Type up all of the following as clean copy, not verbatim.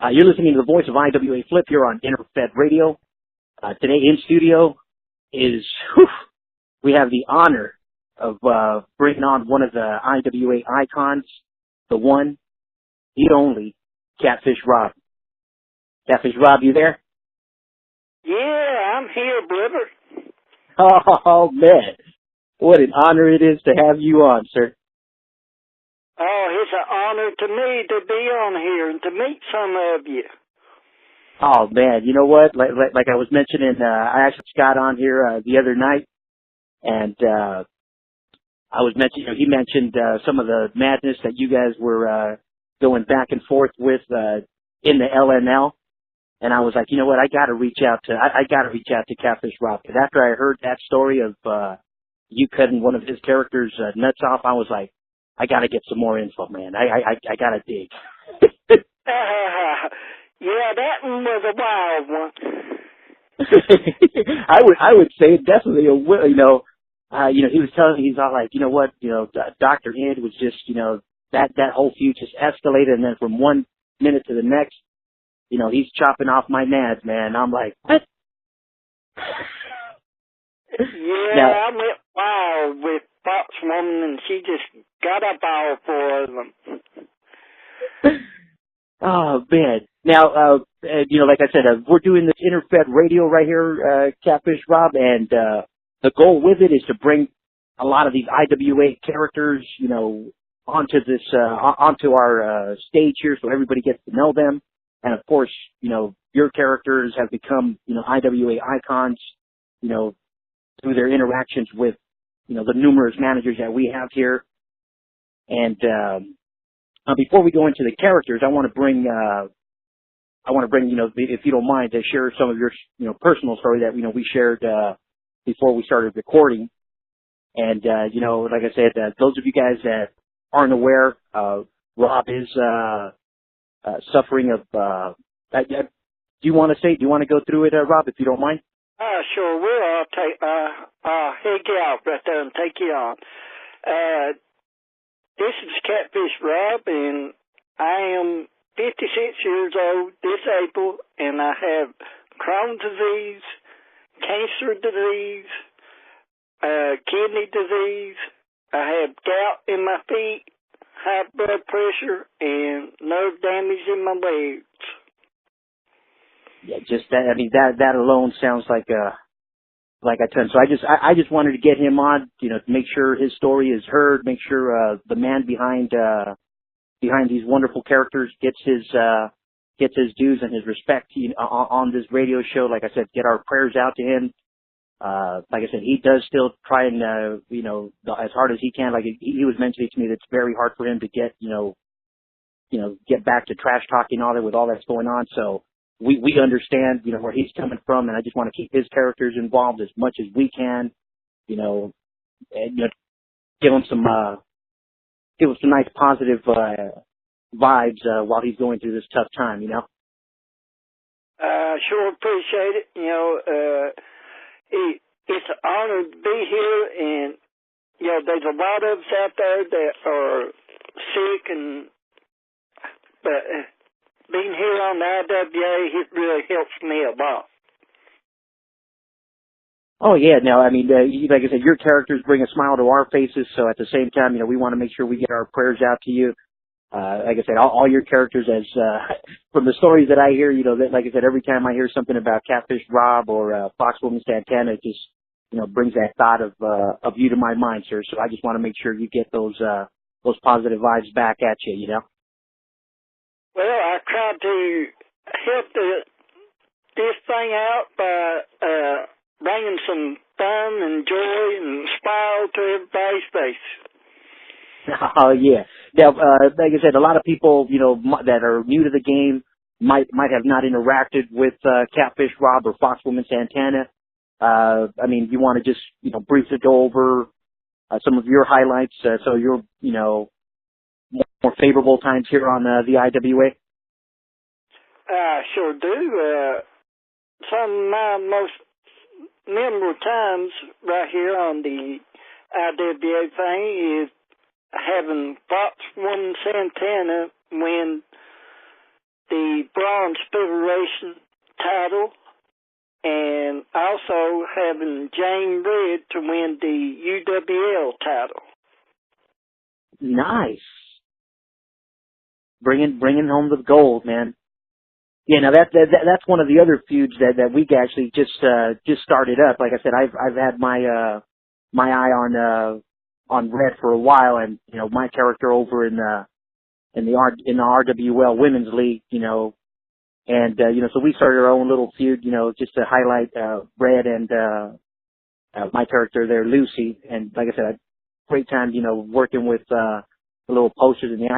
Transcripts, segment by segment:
You're listening to the voice of IWA Flip here on Interfed Radio. Today in studio is, we have the honor of bringing on one of the IWA icons, the one, the only, Catfish Rob. Catfish Rob, you there? Yeah, I'm here, brother. Oh, man. What an honor it is to have you on, sir. Oh, it's an honor to me to be on here and to meet some of you. Oh, man, you know what? Like I was mentioning, I actually got on here the other night, and I was mentioning, he mentioned some of the madness that you guys were going back and forth with in the LNL, and I was like, you know what? I got to reach out to Catfish Rob, because after I heard that story of you cutting one of his characters' nuts off, I was like, I got to get some more info, man. I got to dig. Yeah, that one was a wild one. I would say definitely he was telling me, he's all like, you know what, Dr. Ed was just, that whole feud just escalated, and then from one minute to the next, he's chopping off my nads, man. I'm like, what? Yeah, now, I went wild with Fox Woman, and she just got up all four of them. Oh, man. Now, like I said, we're doing this Interfed Radio right here, Catfish Rob, and the goal with it is to bring a lot of these IWA characters, onto this, onto our stage here, so everybody gets to know them. And of course, your characters have become, IWA icons, through their interactions with, the numerous managers that we have here. And before we go into the characters, I want to bring, if you don't mind, to share some of your, personal story that, we shared before we started recording. And, like I said, those of you guys that aren't aware, Rob is suffering of, do you want to go through it, Rob, if you don't mind? Sure will. I'll head you out right there and take you on. This is Catfish Rob, and I am 56 years old, disabled, and I have Crohn's disease, cancer disease, kidney disease. I have gout in my feet, high blood pressure, and nerve damage in my legs. Yeah, just that. I mean, that alone sounds like a ton. So I just wanted to get him on, to make sure his story is heard, make sure the man behind these wonderful characters gets his dues and his respect on this radio show. Like I said, get our prayers out to him. Like I said, he does still try and as hard as he can. Like he was mentioning to me, that it's very hard for him to get get back to trash talking all that with all that's going on. So we understand where he's coming from, and I just want to keep his characters involved as much as we can. And give him some nice positive vibes while he's going through this tough time. Sure appreciate it. It's an honor to be here, and there's a lot of us out there that are sick, but being here on the IWA, it really helps me a lot. Oh yeah, no, I mean, like I said, your characters bring a smile to our faces. So at the same time, we want to make sure we get our prayers out to you. Like I said, all your characters, as from the stories that I hear, that, like I said, every time I hear something about Catfish Rob or Foxwoman Santana, it just brings that thought of you to my mind, sir. So I just want to make sure you get those positive vibes back at you. Well, I tried to help this thing out by bringing some fun and joy and smile to everybody's face. Oh yeah. Now, like I said, a lot of people, that are new to the game might have not interacted with Catfish Rob or Foxwoman Santana. I mean, you want to just, briefly go over some of your highlights, so your, more favorable times here on the IWA? I sure do. Some of my most memorable times right here on the IWA thing is having Foxwoman Santana win the Bronze Federation title, and also having Jane Red to win the UWL title. Nice. Bringing home the gold, man. Yeah, now that's one of the other feuds that we actually just started up. Like I said, I've had my eye on Red for a while, and you know, my character over in the RWL Women's League, you know, and you know, so we started our own little feud, you know, just to highlight Red and my character there, Lucy. And like I said, great time, you know, working with the little posters in the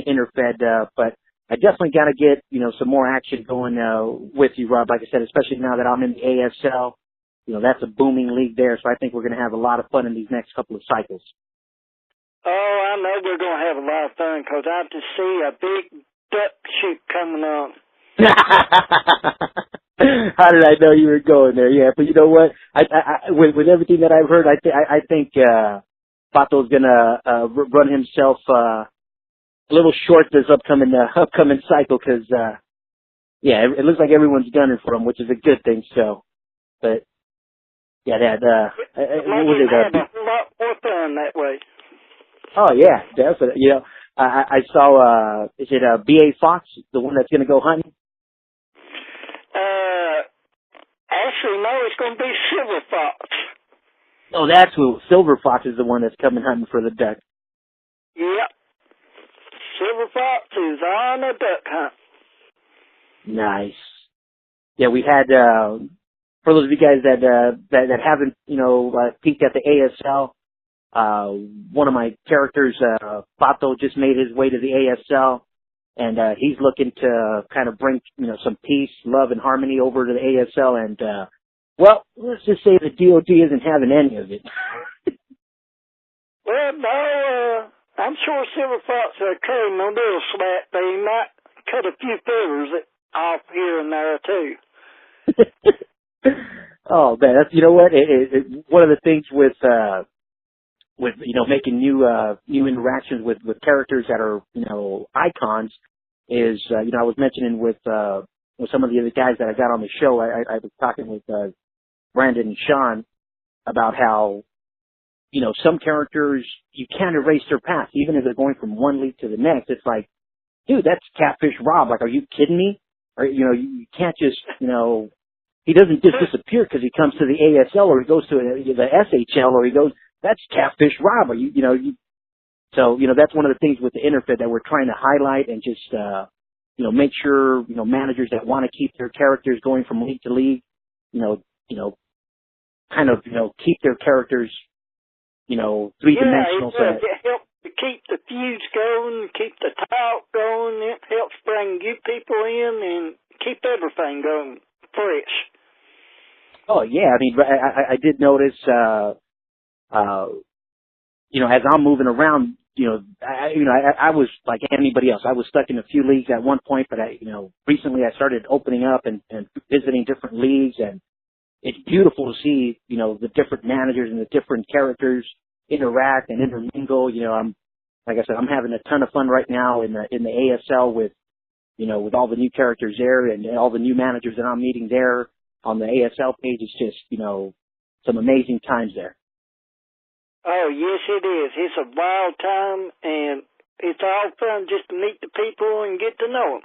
Interfed, but I definitely got to get, you know, some more action going with you, Rob. Like I said, especially now that I'm in the ASL, you know, that's a booming league there. So I think we're going to have a lot of fun in these next couple of cycles. Oh, I know we're going to have a lot of fun because I just see a big duck shoot coming on. How did I know you were going there? Yeah, but you know what? With everything that I've heard, I think Pato's going to run himself a little short this upcoming cycle because, yeah, it looks like everyone's gunning for him, which is a good thing. So, but yeah, that what was it? Have a lot more fun that way. Oh yeah, definitely. You know, I saw. Is it B.A. Fox, the one that's going to go hunting? Actually, no, it's going to be Silver Fox. Oh, that's who. Silver Fox is the one that's coming hunting for the duck. Yep. Silver Fox is on a duck hunt. Nice. Yeah, we had, for those of you guys that haven't, you know, peeked at the ASL, one of my characters, Pato, just made his way to the ASL, and he's looking to kind of bring, you know, some peace, love, and harmony over to the ASL, and, well, let's just say the DOD isn't having any of it. Well, no, I'm sure Silver Fox will cut him a little slack, but he might cut a few feathers off here and there, too. Oh, man, that's, you know what, one of the things with, you know, making new interactions with characters that are, you know, icons is, you know, I was mentioning with some of the other guys that I got on the show, I was talking with, Brandon and Sean about how, you know, some characters, you can't erase their past, even if they're going from one league to the next. It's like, dude, that's Catfish Rob. Like, are you kidding me? Or, you know, you can't just, you know, he doesn't just disappear because he comes to the ASL or he goes to the SHL or he goes, that's Catfish Rob. Or you know, so, you know, that's one of the things with the Interfed that we're trying to highlight and just, you know, make sure, you know, managers that want to keep their characters going from league to league, you know, kind of, you know, keep their characters, you know, three-dimensional. Yeah, it helps to keep the feuds going, keep the talk going. It helps bring new people in and keep everything going fresh. Oh, yeah. I mean, I did notice, you know, as I'm moving around, you know, I was like anybody else. I was stuck in a few leagues at one point, but you know, recently I started opening up and visiting different leagues, and it's beautiful to see, you know, the different managers and the different characters interact and intermingle. You know, like I said, I'm having a ton of fun right now in the ASL with, you know, with all the new characters there and all the new managers that I'm meeting there on the ASL page. It's just, you know, some amazing times there. Oh, yes, it is. It's a wild time, and it's all fun just to meet the people and get to know them.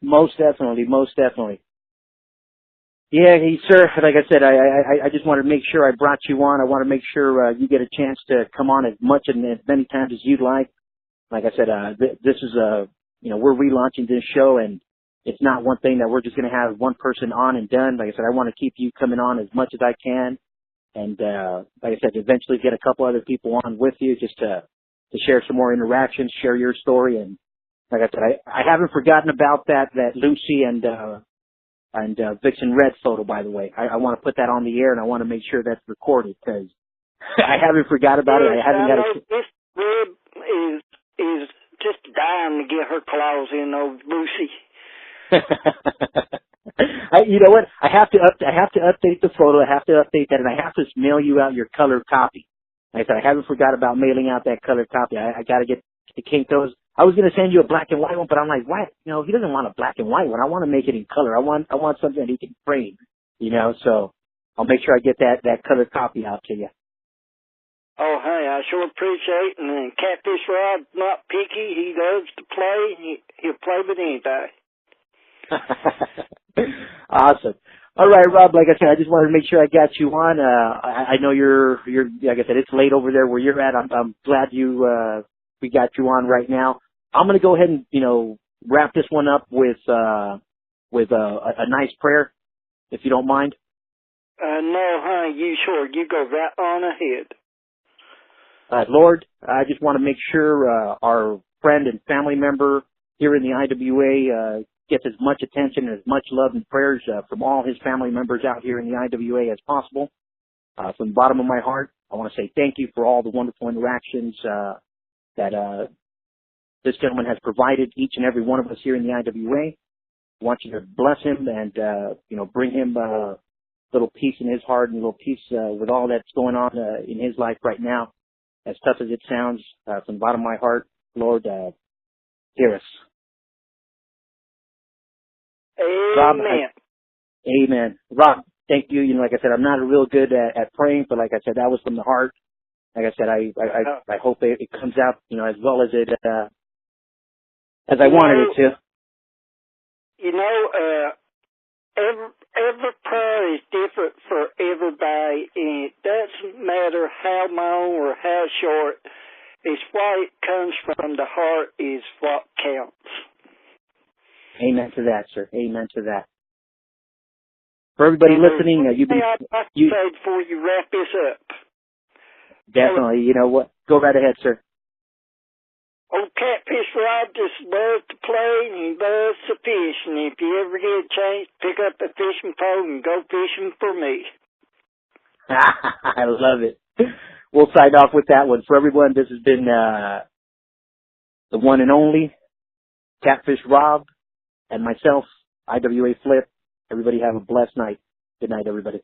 Most definitely, most definitely. Yeah, sir. Like I said, I just want to make sure I brought you on. I want to make sure you get a chance to come on as much and as many times as you'd like. Like I said, this is you know, we're relaunching this show, and it's not one thing that we're just going to have one person on and done. Like I said, I want to keep you coming on as much as I can. And, like I said, eventually get a couple other people on with you just to share some more interactions, share your story. And like I said, I haven't forgotten about that Lucy and Vixen Red photo, by the way. I want to put that on the air, and I want to make sure that's recorded because I haven't forgot about it. I haven't got to. This Red is just dying to get her claws in old Lucy. You know what? I have to update the photo. I have to update that, and I have to mail you out your colored copy. Like I said, I haven't forgot about mailing out that colored copy. I got to get to Kinko's. I was going to send you a black and white one, but I'm like, what? You know, he doesn't want a black and white one. I want to make it in color. I want something that he can frame, you know, so I'll make sure I get that color copy out to you. Oh, hey, I sure appreciate it. And Catfish Rob's not picky. He loves to play. He'll play with anybody. Awesome. All right, Rob, like I said, I just wanted to make sure I got you on. I know you're, like I said, it's late over there where you're at. I'm glad we got you on right now. I'm going to go ahead and, you know, wrap this one up with a nice prayer, if you don't mind. No, honey, you sure. You go right on ahead. Lord, I just want to make sure our friend and family member here in the IWA gets as much attention and as much love and prayers from all his family members out here in the IWA as possible. From the bottom of my heart, I want to say thank you for all the wonderful interactions that this gentleman has provided each and every one of us here in the IWA. I want you to bless him and, you know, bring him a little peace in his heart and a little peace with all that's going on in his life right now. As tough as it sounds, from the bottom of my heart, Lord, hear us. Amen. Rob, amen. Rob, thank you. You know, like I said, I'm not real good at praying, but like I said, that was from the heart. Like I said, I hope it comes out, you know, as well as it as I wanted it to. You know, every prayer is different for everybody, and it doesn't matter how long or how short. It's what it comes from the heart is what counts. Amen to that, sir. Amen to that. For everybody listening, you've been... I'd like to say before you wrap this up. Definitely. You know what? Go right ahead, sir. Old Catfish Rob just loves to play and he loves to fish. And if you ever get a chance, pick up a fishing pole and go fishing for me. I love it. We'll sign off with that one. For everyone, this has been the one and only Catfish Rob and myself, IWA Flip. Everybody have a blessed night. Good night, everybody.